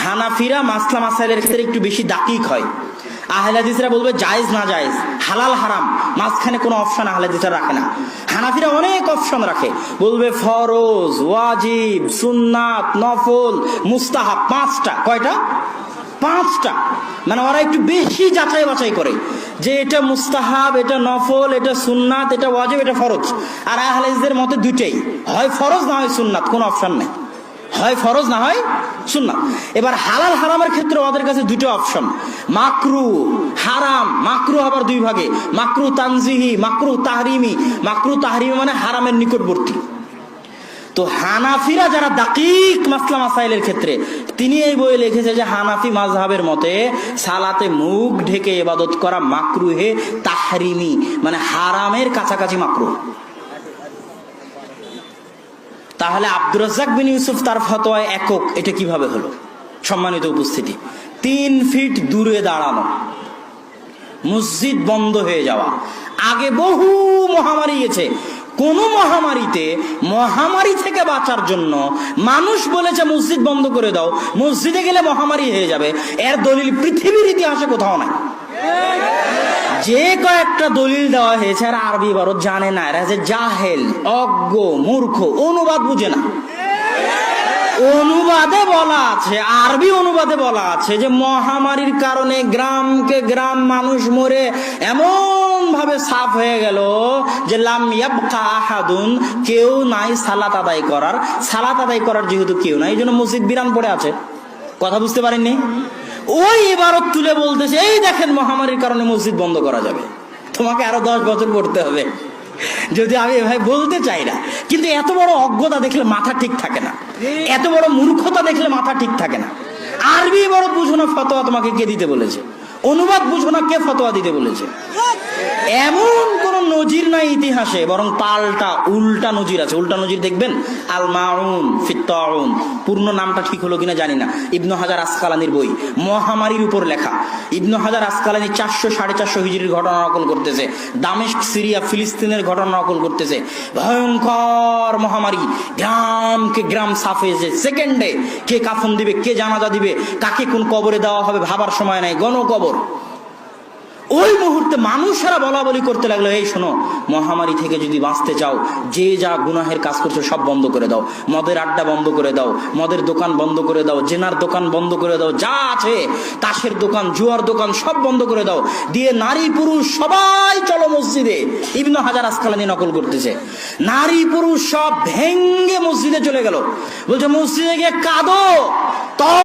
হানাফিরা মাসলা মাসাইলের ক্ষেত্রে একটু বেশি দাকিক হয়। আহলে হাদিসরা বলবে জায়েজ না জায়েজ, হালাল হারাম, মাঝখানে কোনো অপশন আহলে হাদিসরা রাখে না। হানাফিরা অনেক অপশন রাখে, বলবে ফরজ, ওয়াজিব, সুন্নাত, নফল, মুস্তাহাব, পাঁচটা। কয়টা? পাঁচটা। মানে ওরা একটু বেশি যাচাই বাছাই করে যে এটা মুস্তাহাব, এটা নফল, এটা সুন্নাত, এটা ওয়াজিব, এটা ফরজ। আর আহলে হাদিসদের মতে দুইটাই, হয় ফরজ না হয় সুন্নাত, কোনো অপশন নেই, হয় ফরজ না হয় সুন্নাত। এবার হালাল হারামের ক্ষেত্রে ওদের কাছে দুটো অপশন, মাকরু, হারাম। মাকরু আবার দুই ভাগে, মাকরু তানজিহি, মাকরু তাহরিমি। মাকরু তাহরিমি মানে হারামের নিকটবর্তী। তো হানাফিরা যারা দাকিক মাসলা মাসাইলের ক্ষেত্রে, তিনি এই বইয়ে লিখেছে যে হানাফি মাযহাবের মতে সালাতে মুখ ঢেকে ইবাদত করা মাকরুহে তাহরিমি, মানে হারামের কাছাকাছি মাকরু। তাহলে আব্দুর রাজ্জাক বিন ইউসুফ তার ফতোয়ায় একক, এটা কিভাবে হলো? সম্মানিত উপস্থিতি, 3 ফিট দূরে দাঁড়ানো, মসজিদ বন্ধ হয়ে যাওয়া। আগে বহু মহামারী গেছে, কোন মহামারীতে মহামারী থেকে বাঁচার জন্য মানুষ বলেছে মসজিদ বন্ধ করে দাও, মসজিদে গেলে মহামারী হয়ে যাবে, এর দলিল পৃথিবীর ইতিহাসে কোথাও নাই। যে কয়েকটা দলিল দেওয়া হয়েছে আর আরবি ইবারত জানে না, এরা যে জাহেল, অজ্ঞ, মূর্খ, অনুবাদ বুঝে না। অনুবাদে বলা আছে, আরবি অনুবাদে বলা আছে যে মহামারীর কারণে গ্রামকে গ্রাম মানুষ মরে এমন ভাবে সাফ হয়ে গেল যে লাম ইয়াবকা আহাদুন, কেউ নাই সালাত আদায় করার। সালাত আদায় করার যেহেতু কেউ নাই, এই জন্য মসজিদ বিরান পড়ে আছে। কথা বুঝতে পারেননি? ওই ইবারত তুলে বলতেছে এই দেখেন মহামারীর কারণে মসজিদ বন্ধ করা যাবে। তোমাকে আরো 10 বছর পড়তে হবে, যদি আমি ভাই বলতে চাই না। কিন্তু এত বড় অজ্ঞতা দেখলে মাথা ঠিক থাকে না, এত বড় মূর্খতা দেখলে মাথা ঠিক থাকে না। আরবি বড় বুঝো না ফতোয়া তোমাকে কে দিতে বলেছে? অনুবাদ বুঝো না কে ফতোয়া দিতে বলেছে? এমন কোন নজির নাই ইতিহাসে, বরং পাল্টা উল্টা নজির আছে। উল্টা নজির দেখবেন, আল মাউন ফি তাউন, পূর্ণ নামটা ঠিক হলো কিনা জানি না, ইবনু হাজার আসকালানির বই, মহামারীর উপর লেখা। ইবনু হাজার আসকালানি 400-450 হিজরির ঘটনা নকল করতেছে, দামেস্ক, সিরিয়া, ফিলিস্তিনের ঘটনা নকল করতেছে। ভয়ঙ্কর মহামারী, গ্রামকে গ্রাম সাফ হয়েছে সেকেন্ডে। কে কাফন দিবে, কে জানাজা দিবে, কাকে কোন কবরে দেওয়া হবে ভাবার সময় নাই, গণকবর। ওই মুহূর্তে মানুষেরা বলা বলি করতে লাগলো, এই শোনো, মহামারী থেকে যদি বাঁচতে চাও, যে যা গুনাহের কাজ করছো সব বন্ধ করে দাও, মদের আড্ডা বন্ধ করে দাও, মদের দোকান বন্ধ করে দাও, জেনার দোকান বন্ধ করে দাও, যা আছে তাসের দোকান, জুয়ার দোকান সব বন্ধ করে দাও, দিয়ে নারী পুরুষ সবাই চলো মসজিদে। ইবনু হাজার আসকালানি নকল করতেছে, নারী পুরুষ সব ভেঙ্গে মসজিদে চলে গেল। বলছে মসজিদে গিয়ে কাঁদো,